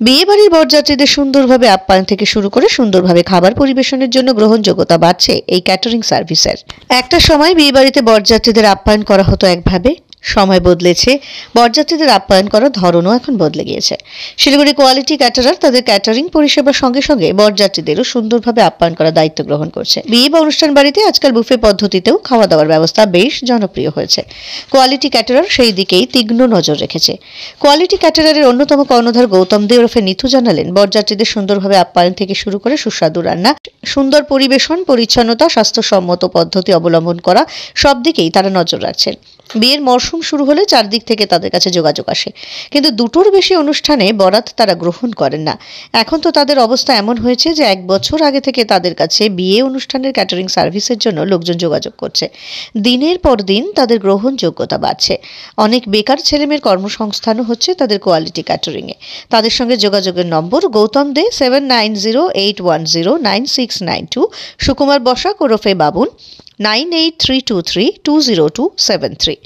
বিয়ে বাড়ির বরযাত্রীদের সুন্দরভাবে আপ্যায়ন থেকে শুরু করে সুন্দরভাবে খাবার পরিবেশনের জন্য গ্রহণযোগ্যতা বাড়ছে এই ক্যাটারিং সার্ভিসের। একটা সময় বিয়ে বাড়িতে বরযাত্রীদের আপ্যায়ন করা হতো একভাবে, সময় বদলেছে, বরযাত্রীদের আপ্যায়ন করার ধরনও এখন বদলে গিয়েছে। শিলিগুড়ি কোয়ালিটি ক্যাটারার তাদের ক্যাটারিং পরিষেবার সঙ্গে সঙ্গে বরযাত্রীদেরও সুন্দরভাবে আপ্যায়ন করার দায়িত্ব গ্রহণ করছে। বিয়ে বা অনুষ্ঠান বাড়িতে আজকাল বুফে পদ্ধতিতেও খাওয়া দাওয়ার ব্যবস্থা বেশ জনপ্রিয় হয়েছে। কোয়ালিটি ক্যাটারার সেই দিকেই তীক্ষ্ণ নজর রেখেছে। কোয়ালিটি ক্যাটারারের অন্যতম কর্ণধার গৌতম দে ওরফে নিথু জানালেন, বরযাত্রীদের সুন্দরভাবে আপ্যায়ন থেকে শুরু করে সুস্বাদু রান্না, সুন্দর পরিবেশন, পরিচ্ছন্নতা, স্বাস্থ্যসম্মত পদ্ধতি অবলম্বন করা সব দিকেই তারা নজর রাখছেন। বিয়ের মরশুম শুরু হলে চারদিক থেকে তাদের কাছে যোগাযোগ আসে, কিন্তু দুটোর বেশি অনুষ্ঠানে বরাত তারা গ্রহণ করেন না। এখন তো তাদের অবস্থা এমন হয়েছে যে 1 বছর আগে থেকে তাদের কাছে বিয়ে অনুষ্ঠানের ক্যাটারিং সার্ভিসের জন্য লোকজন যোগাযোগ করছে। দিনের পর দিন তাদের গ্রহণযোগ্যতা বাড়ছে। অনেক বেকার ছেলেমেয়ের কর্মসংস্থানও হচ্ছে তাদের কোয়ালিটি ক্যাটারিংয়ে। তাদের সঙ্গে যোগাযোগের নম্বর গৌতম দে 7908109692, সুকুমার বসাক ওরফে বাবুন 9832320273।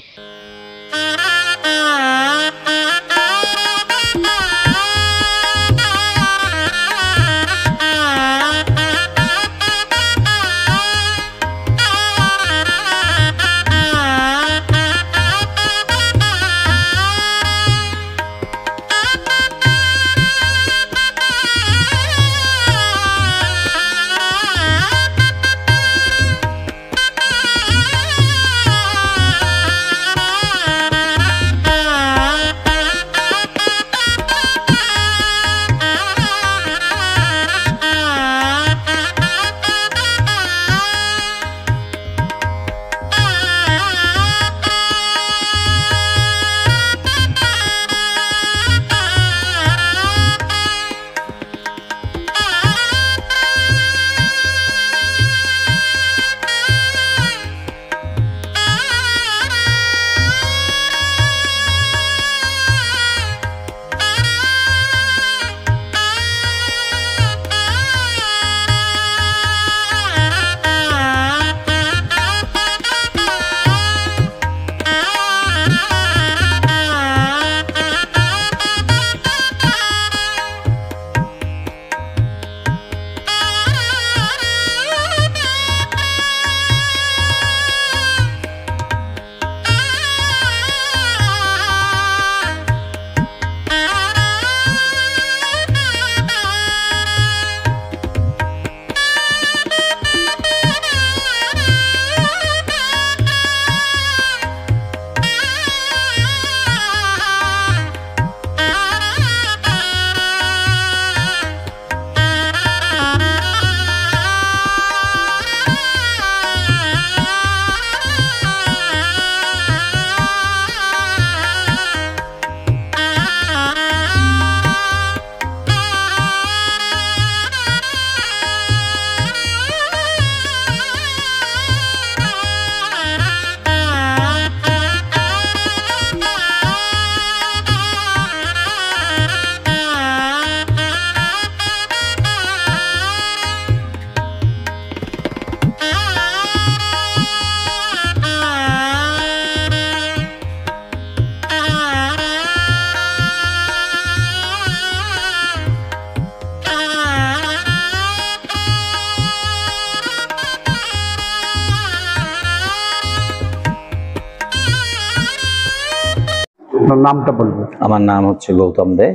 নামটা বলবেন? আমার নাম হচ্ছে গৌতম দে,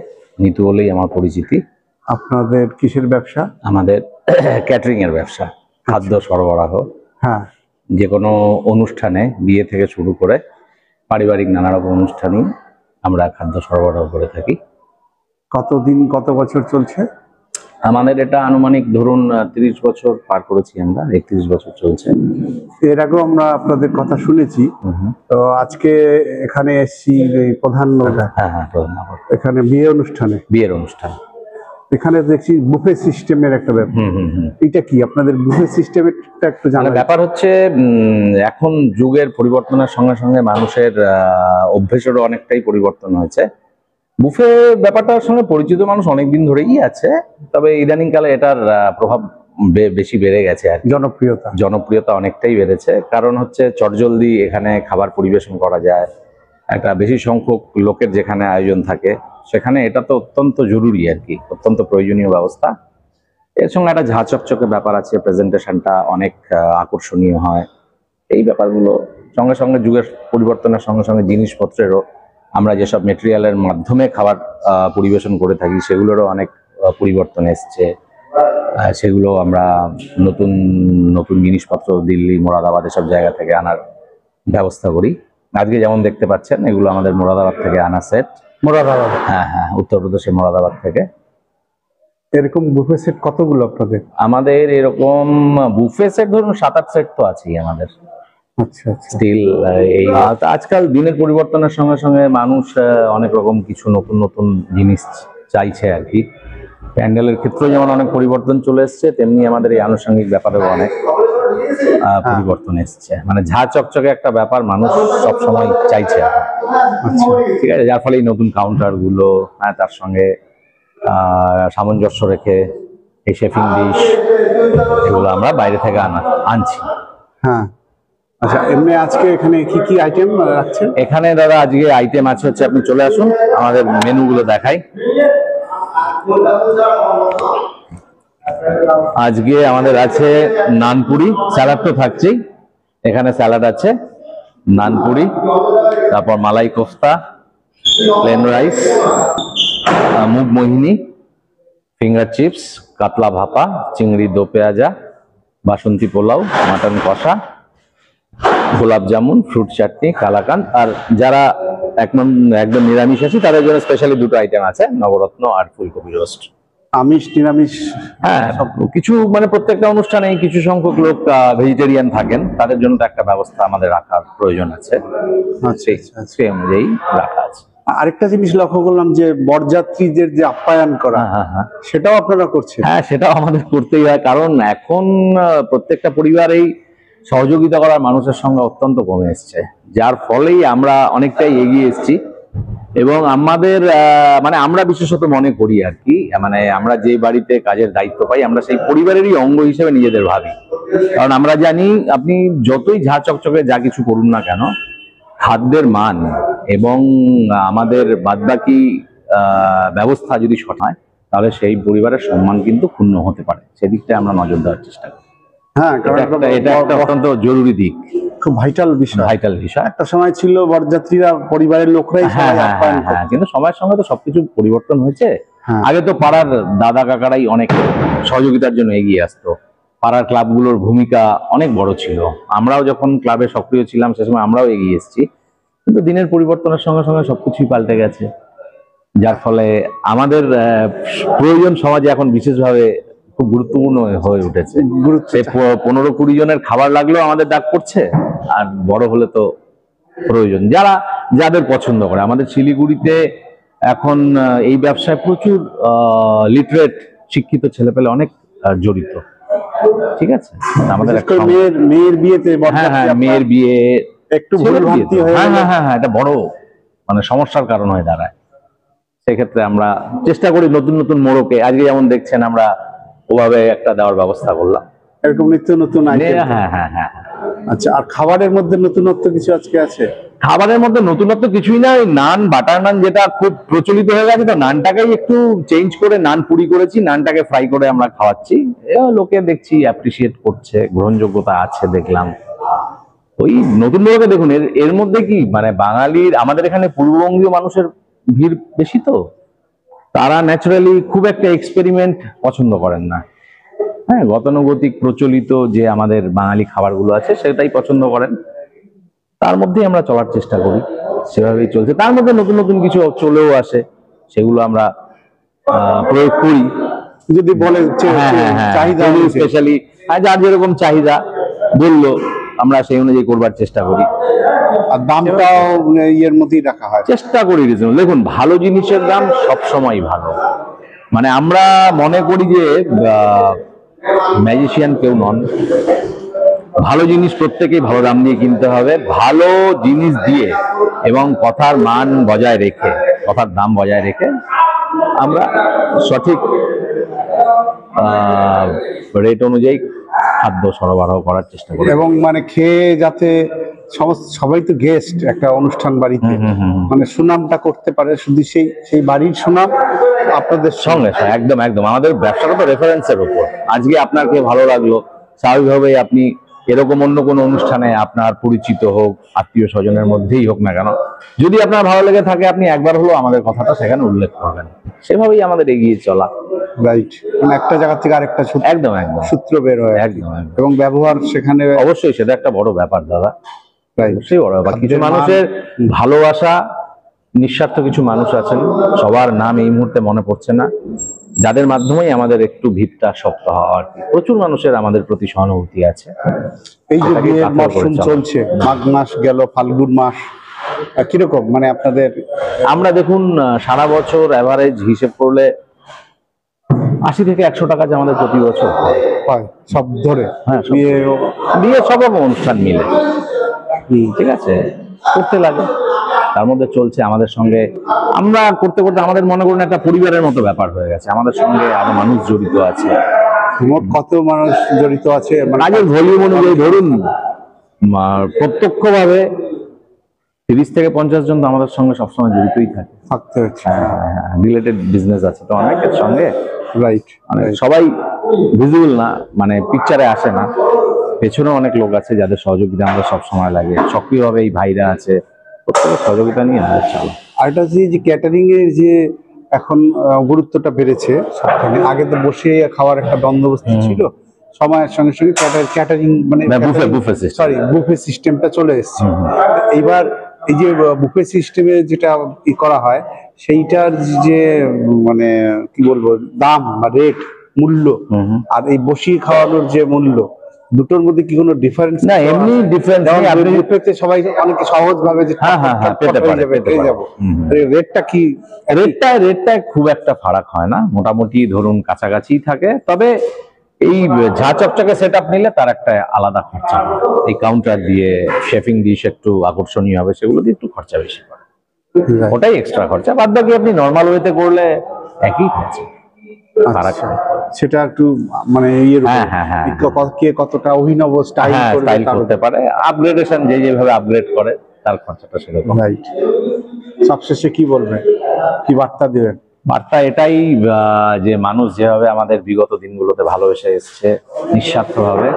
নিতু বলেই আমার পরিচিতি। আপনাদের কিসের ব্যবসা? আমাদের ক্যাটারিং এর ব্যবসা, খাদ্য সরবরাহ। হ্যাঁ, যে কোনো অনুষ্ঠানে, বিয়ে থেকে শুরু করে পারিবারিক নানা রকম অনুষ্ঠানেই আমরা খাদ্য সরবরাহ করে থাকি। কতদিন, কত বছর চলছে? আমাদের এটা আনুমানিক ধরুন 30 বছর পার করেছি আমরা, 31 বছর চলছে। এর আগেও আমরা আপনাদের কথা শুনেছি। তো আজকে এখানে এসছি প্রধান, এখানে বিয়ের অনুষ্ঠান। এখানে দেখছি বুফে সিস্টেমের একটা ব্যাপার। এটা কি আপনাদের বুফে সিস্টেমটা একটু জানার ব্যাপার হচ্ছে, এখন যুগের পরিবর্তনের সঙ্গে সঙ্গে মানুষের অভ্যেসেরও অনেকটাই পরিবর্তন হয়েছে। বুফে ব্যাপারটার সঙ্গে পরিচিত মানুষ অনেকদিন ধরেই আছে, তবে ইদানিং কালে এটার প্রভাব বেশি বেড়ে গেছে আর জনপ্রিয়তা অনেকটাই বেড়েছে। কারণ হচ্ছে চটজলদি এখানে খাবার পরিবেশন করা যায়, একটা বেশি সংখ্যক লোকের যেখানে আয়োজন থাকে সেখানে এটা তো অত্যন্ত জরুরি আর কি, অত্যন্ত প্রয়োজনীয় ব্যবস্থা। এর সঙ্গে একটা ঝাঁ চকচকে ব্যাপার আছে, প্রেজেন্টেশনটা অনেক আকর্ষণীয় হয়। এই ব্যাপারগুলো সঙ্গে সঙ্গে যুগের পরিবর্তনের সঙ্গে সঙ্গে জিনিসপত্রেরও, আমরা যেসব মেটেরিয়ালের মাধ্যমে খাবার পরিবেশন করে থাকি সেগুলোরও অনেক পরিবর্তন এসছে। সেগুলো আমরা নতুন নতুন জিনিসপত্র দিল্লি, মোরাদাবাদ এসব জায়গা থেকে আনার ব্যবস্থা করি। আজকে যেমন দেখতে পাচ্ছেন এগুলো আমাদের মোরাদাবাদ থেকে আনা সেট। মোরাদাবাদ? হ্যাঁ হ্যাঁ, উত্তরপ্রদেশের মোরাদাবাদ থেকে। এরকম বুফে সেট কতগুলো আপনাদের? আমাদের এরকম বুফে সেট ধরুন 7-8 সেট তো আছেই আমাদের। আচ্ছা আচ্ছা। স্টিল এই আজকাল দিনের পরিবর্তনের সঙ্গে সঙ্গে মানুষ অনেক রকম কিছু নতুন নতুন জিনিস চাইছে আর কি। প্যান্ডেলের ক্ষেত্রেও যেমন অনেক পরিবর্তন চলে এসছে, তেমনি আমাদের এই আনুষঙ্গিক ব্যাপারেও অনেক পরিবর্তন এসছে। মানে ঝাঁ চকচকে একটা ব্যাপার মানুষ সবসময় চাইছে। ঠিক আছে, যার ফলে এই নতুন কাউন্টার গুলো, তার সঙ্গে সামঞ্জস্য রেখে এই শেফিং ডিশ এগুলো আমরা বাইরে থেকে আনছি। হ্যাঁ, আচ্ছা। এমনি আজকে এখানে কি কি আইটেম রাখছেন? এখানে দাদা আজকে আইটেম আছে হচ্ছে, আপনি চলে আসুন আমাদের মেনুগুলো দেখাই। আজকে আমাদের আছে নানপুরি, স্যালাড তো থাকছেই, এখানে স্যালাড আছে, নানপুরি, তারপর মালাই কোফতা, প্লেন রাইস, মুগ মোহিনী, ফিঙ্গার চিপস, কাতলা ভাপা, চিংড়ি দো পেঁয়াজা, বাসন্তী পোলাও, মাটন কষা, গোলাপ জামুন, ফ্রুট চাটনি, কালাকান্দ। আর যারা একদম নিরামিষ আছে তাদের জন্য স্পেশালি দুটো আইটেম আছে, নবরত্ন আর ফুলকপি রোস্ট। আমিষ নিরামিষ? হ্যাঁ, কিছু মানে প্রত্যেকটা অনুষ্ঠানে কিছু সংখ্যক লোক ভেজিটেরিয়ান থাকেন, তাদের জন্য তো একটা ব্যবস্থা আমাদের রাখার প্রয়োজন আছে, সেই অনুযায়ী রাখা আছে। আরেকটা জিনিস লক্ষ্য করলাম যে বরযাত্রীদের যে আপ্যায়ন করা, সেটাও আপনারা করছেন? হ্যাঁ, সেটাও আমাদের করতেই হয়, কারণ এখন প্রত্যেকটা পরিবারেই সহযোগিতা করার মানুষের সংখ্যা অত্যন্ত কমে এসছে, যার ফলেই আমরা অনেকটাই এগিয়ে এসেছি। এবং আমাদের মানে আমরা বিশেষত মনে করি আর কি, মানে আমরা যে বাড়িতে কাজের দায়িত্ব পাই আমরা সেই পরিবারেরই অঙ্গ হিসেবে নিজেদের ভাবি। কারণ আমরা জানি আপনি যতই ঝাঁ চকচকে যা কিছু করুন না কেন, খাদ্যের মান এবং আমাদের বাদবাকি ব্যবস্থা যদি সঠিক হয় তাহলে সেই পরিবারের সম্মান কিন্তু ক্ষুণ্ণ হতে পারে, সেদিকটা আমরা নজর দেওয়ার চেষ্টা করি। হ্যাঁ, এটা একটা অত্যন্ত জরুরি দিক, খুব ভাইটাল বিষয়। একটা সময় ছিল বরযাত্রীরা পরিবারের লোকরাই আপ্যায়ন করত, কিন্তু সময়ের সঙ্গে তো সবকিছু পরিবর্তন হয়েছে। আগে তো পাড়ার দাদা কাকারাই অনেক সহযোগিতার জন্য এগিয়ে আসতো, পাড়ার ক্লাবগুলোর ভূমিকা অনেক বড় ছিল। আমরাও যখন ক্লাবে সক্রিয় ছিলাম সে সময় আমরাও এগিয়ে এসেছি, কিন্তু দিনের পরিবর্তনের সঙ্গে সঙ্গে সবকিছুই পাল্টে গেছে, যার ফলে আমাদের প্রয়োজন সমাজে এখন বিশেষভাবে খুব গুরুত্বপূর্ণ হয়ে উঠেছে। 15-20 জনের খাবার লাগলেও আমাদের ডাক পড়ছে, আর বড় হলে তো প্রয়োজন যাদের পছন্দ করে। আমাদের শিলিগুড়িতে এখন এই ব্যবসায় প্রচুর লিটারেট শিক্ষিত ছেলেপেলে অনেক জড়িত। ঠিক আছে, আমাদের মেয়ের বিয়েতে, মেয়ের বিয়ে একটু ভুলভ্রান্তি হয়ে এটা বড় মানে সমস্যার কারণ হয়ে দাঁড়ায়। সেক্ষেত্রে আমরা চেষ্টা করি নতুন নতুন মোড়কে, আজকে যেমন দেখছেন আমরা ওভাবে একটা দেওয়ার ব্যবস্থা করলাম, এরকম নিত্য নতুন আইটেম। হ্যাঁ। আচ্ছা, আর খাবারের মধ্যে নতুনত্ব কিছু আজকে আছে? খাবারের মধ্যে নতুনত্ব কিছুই না, নান, বাটার নান যেটা খুব প্রচলিত হয়ে গেছে, তো নানটাকেই একটু চেঞ্জ করে নান পুরি করেছি, নানটাকে ফ্রাই করে আমরা খাওয়াচ্ছি। লোকে দেখছি অ্যাপ্রিসিয়েট করছে, গ্রহণযোগ্যতা আছে দেখলাম। ওই নতুন লোকে দেখুন এর মধ্যে কি মানে বাঙালির, আমাদের এখানে পূর্ববঙ্গীয় মানুষের ভিড় বেশি, তো তারা ন্যাচারালি খুব একটা এক্সপেরিমেন্ট পছন্দ করেন না। হ্যাঁ, গতানুগতিক প্রচলিত যে আমাদের বাঙালি খাবারগুলো আছে সেটাই পছন্দ করেন, তার মধ্যেই আমরা চলার চেষ্টা করি, সেভাবেই চলছে। তার মধ্যে নতুন নতুন কিছু চলেও আসে, সেগুলো আমরা প্রয়োগ করি। যদি বলে চাহিদা স্পেশালি যার যেরকম চাহিদা বললো আমরা সেই অনুযায়ী করবার চেষ্টা করি, আর দামটাও এর মধ্যেই রাখা হয়, চেষ্টা করি রিজনেবল। দেখুন, ভালো জিনিসের দাম সবসময় ভালো, মানে আমরা মনে করি যে ম্যাজিশিয়ান কেউ নন, ভালো জিনিস প্রত্যেকেই ভালো দাম দিয়ে কিনতে হবে, ভালো জিনিস দিয়ে এবং কথার মান বজায় রেখে, কথার দাম বজায় রেখে আমরা সঠিক রেট অনুযায়ী খাদ্য সরবরাহ করার চেষ্টা করি, এবং মানে খেয়ে যাতে সমস্ত সবাই তো গেস্ট একটা অনুষ্ঠান বাড়িতে, মানে সুনামটা করতে পারে শুধু সেই বাড়ির সুনাম আপনাদের সঙ্গে একদম একদম আমাদের ব্যবসাটা তো রেফারেন্সের উপর। আজকে আপনাকে ভালো লাগলো, স্বাভাবিকভাবেই আপনি এরকম অন্য কোনো অনুষ্ঠানে আপনার পরিচিত হোক, আত্মীয় স্বজনের মধ্যেই হোক না কেন, যদি আপনার ভালো লেগে থাকে আপনি একবার হলো আমাদের কথাটা সেখানে উল্লেখ করবেন। সেভাবেই আমাদের এগিয়ে চলা। রাইট, মানে একটা জায়গা থেকে আরেকটা একদম একদম সূত্র বের হয় একদম, এবং ব্যবহার সেখানে অবশ্যই সেটা একটা বড় ব্যাপার দাদা। অবশ্যই বড় ব্যাপার। কিছু মানুষের ভালোবাসা, নিঃস্বার্থ কিছু মানুষ আছেন, সবার নাম এই মুহূর্তে মনে পড়ছে না, যাদের মাধ্যমেই আমাদের একটু ভিতটা শক্ত হওয়া আর কি। প্রচুর মানুষের আমাদের প্রতি সহানুভূতি আছে। এই যে বিয়ের মরশুম চলছে, মাঘ মাস গেল, ফাল্গুন মাস, কিরকম মানে আপনাদের? আমরা দেখুন সারা বছর এভারেজ হিসেব করলে 80 থেকে 100 টাকা যে আমাদের প্রতি বছর হয় সব ধরে। হ্যাঁ, বিয়ে সব রকম অনুষ্ঠান মিলে, ঠিক আছে, করতে লাগে। তার মধ্যে চলছে আমাদের সঙ্গে, আমরা করতে করতে আমাদের মনে করুন একটা পরিবারের মতো ব্যাপার হয়ে গেছে। আমাদের সঙ্গে আরো মানুষ জড়িত আছে। মোট কত মানুষ জড়িত আছে? কাজের ভলিউম অনুযায়ী ধরুন প্রত্যক্ষভাবে 30 থেকে 50 জন তো আমাদের সঙ্গে সবসময় জড়িতই থাকে, থাকতে হচ্ছে। রিলেটেড বিজনেস আছে তো অনেকের সঙ্গে। রাইট, মানে সবাই ভিজিবল না, মানে পিকচারে আসে না, পেছনে অনেক লোক আছে যাদের সহযোগিতা আমাদের সব সময় লাগে। সক্রিয়ভাবে এই ভাইরা আছে, প্রত্যেকের সহযোগিতা নিয়ে আমাদের চলে। আর এটা যে ক্যাটারিং এর যে এখন গুরুত্বটা বেড়েছে সবখানে, আগে তো বসে খাওয়ার একটা বন্দোবস্ত ছিল, সময়ের সঙ্গে সঙ্গে ক্যাটারিং মানে বুফে সিস্টেমটা চলে এসেছে। এইবার এই যে বুফে সিস্টেমে যেটা করা হয়, সেইটার যে মানে কি বলবো দাম বা রেট, মূল্য, আর এই বসিয়ে খাওয়ানোর যে মূল্য, দুটোর মধ্যে কি কোনো ডিফারেন্স? না, এমনি ডিফারেন্স নেই। আপনি বুফেতে সবাই অনেক সহজ ভাবে যে পেয়ে যাবো, রেটটা কি? রেটটা খুব একটা ফারাক হয় না, মোটামুটি ধরুন কাছাকাছি থাকে। তবে এই ঝা চকচকে সেট আপ নিলে তার একটা আলাদা খরচা, এই কাউন্টার দিয়ে শেফিং ডিশ একটু আকর্ষণীয় হবে, সেগুলো দিয়ে একটু খরচা বেশি পড়ে, ওটাই এক্সট্রা খরচা। বাদ বাকি আপনি নর্মাল ওয়েতে করলে একই খরচা। সেটা একটু মানে কে কতটা অভিনব স্টাইল করতে পারে, আপগ্রেডেশন যেভাবে আপগ্রেড করে তার খরচাটা সেরকম। রাইট। সবশেষে কি বলবেন, কি বার্তা দেবেন? বার্তা এটাই যে মানুষ যেভাবে আমাদের বিগত দিনগুলোতে ভালোবেসে এসছে নিঃস্বার্থভাবে,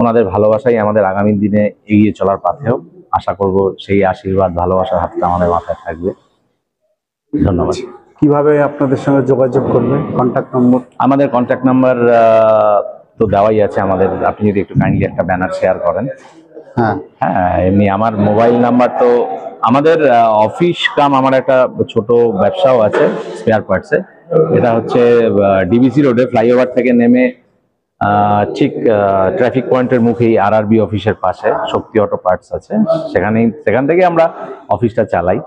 ওনাদের ভালোবাসাই আমাদের আগামী দিনে এগিয়ে চলার পাথেও। আশা করব সেই আশীর্বাদ, ভালোবাসার হাতটা আমাদের মাথায় থাকবে। ধন্যবাদ। কিভাবে আপনাদের সঙ্গে যোগাযোগ করবে? Contact number? আমাদের কন্ট্যাক্ট নাম্বার তো দেওয়াই আছে আমাদের, আপনি যদি একটু কাইন্ডলি একটা ব্যানার শেয়ার করেন। হ্যাঁ, এমনি আমার মোবাইল নাম্বার তো, আমাদের অফিস কাম আমার একটা ছোট ব্যবসাও আছে স্পেয়ার পার্টসে। এটা হচ্ছে ডিবিসি রোডে ফ্লাইওভার থেকে নেমে ঠিক ট্রাফিক পয়েন্টের মুখেই RRB অফিসের পাশে শক্তি অটো পার্টস আছে, সেখান থেকে আমরা অফিসটা চালাই।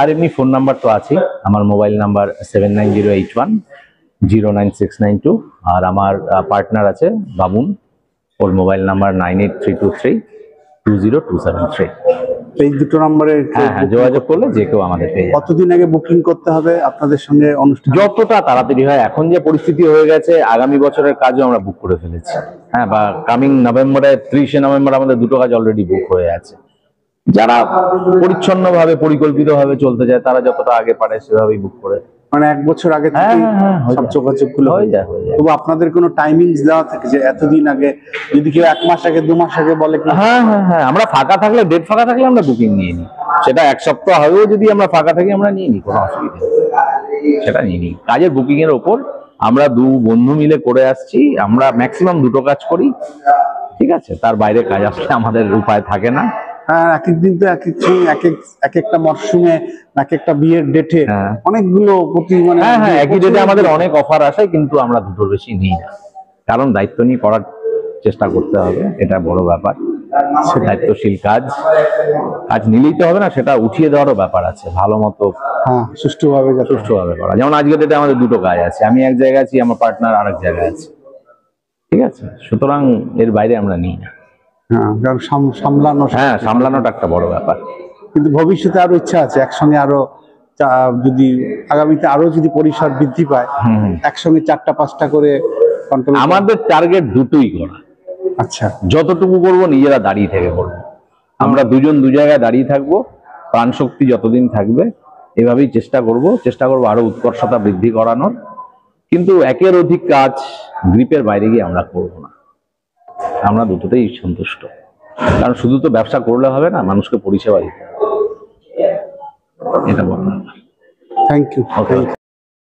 আর এমনি ফোন নাম্বার তো আছেই, আমার মোবাইল নাম্বার 7908109692, আর আমার পার্টনার আছে বাবুন, ওর মোবাইল নাম্বার 9832320273। এই দুটো নম্বরে যোগাযোগ করলে যে কেউ আমাদের পেয়ে যাবে। কতদিন আগে বুকিং করতে হবে আপনাদের সঙ্গে অনুষ্ঠান? যতটা তাড়াতাড়ি হয়। এখন যে পরিস্থিতি হয়ে গেছে, আগামী বছরের কাজও আমরা বুক করে ফেলেছি। হ্যাঁ, বা কামিং নভেম্বরে 30শে নভেম্বর আমাদের দুটো কাজ অলরেডি বুক হয়ে আছে। যারা পরিচ্ছন্নভাবে পরিকল্পিতভাবে চলতে চায় তারা যতটা আগে পারে সেভাবেই বুক করে, মানে 1 বছর আগে সব যোগাযোগগুলো হয়ে যায়। তবু আপনাদের কোনো টাইমিংস দেওয়া থাকে যে এতদিন আগে, যদি কেউ 1 মাস আগে 2 মাস আগে বলে? হ্যাঁ, আমরা ফাঁকা থাকলে, ডেট ফাঁকা থাকলে আমরা বুকিং নিয়ে নিই। সেটা 1 সপ্তাহ হয়েও যদি আমরা ফাঁকা থাকি আমরা নিয়ে নিই, কোনো অসুবিধা নেই, সেটা নিয়ে নিই। কাজের বুকিং এর ওপর আমরা 2 বন্ধু মিলে করে আসছি, আমরা ম্যাক্সিমাম 2টো কাজ করি, ঠিক আছে। তার বাইরে কাজ আসলে আমাদের উপায় থাকে না। হ্যাঁ, এক এক দিন তো এক একটা মরশুমে, এক একটা বিয়ের ডেটে অনেকগুলো প্রতি মানে একই ডেটে আমাদের অনেক অফার আসে, কিন্তু আমরা 2টোর বেশি নিই না, কারণ দায়িত্ব নিয়ে করার চেষ্টা করতে হবে, এটা বড় ব্যাপার। দায়িত্বশীল কাজ নিলেই তো হবে না, সেটা উঠিয়ে দেওয়ারও ব্যাপার আছে, ভালো মতো সুষ্ঠুভাবে করা। যেমন আজকে ডেটে আমাদের 2টো কাজ আছে, আমি এক জায়গায় আছি, আমার পার্টনার আরেক জায়গায় আছে, ঠিক আছে। সুতরাং এর বাইরে আমরা নিই না। সামলানোটা একটা বড় ব্যাপার। কিন্তু ভবিষ্যতে আরো ইচ্ছা আছে একসঙ্গে আরো, যদি আগামীতে আরো যদি পরিসর বৃদ্ধি পায়, একসঙ্গে 4টা-5টা করে কন্ট্রোল। আমাদের টার্গেট দুটোই করা। আচ্ছা, যতটুকু করবো নিজেরা দাঁড়িয়ে থেকে করবো। আমরা দুজন দু জায়গায় দাঁড়িয়ে থাকবো, প্রাণশক্তি যতদিন থাকবে এভাবেই চেষ্টা করব আরো উৎকর্ষতা বৃদ্ধি করানোর। কিন্তু একের অধিক কাজ গ্রিপের বাইরে গিয়ে আমরা করব না, আমরা দুটোতেই সন্তুষ্ট। কারণ শুধু তো ব্যবসা করলে হবে না, মানুষকে পরিষেবা দিতে হবে, এটা বলা। Thank you.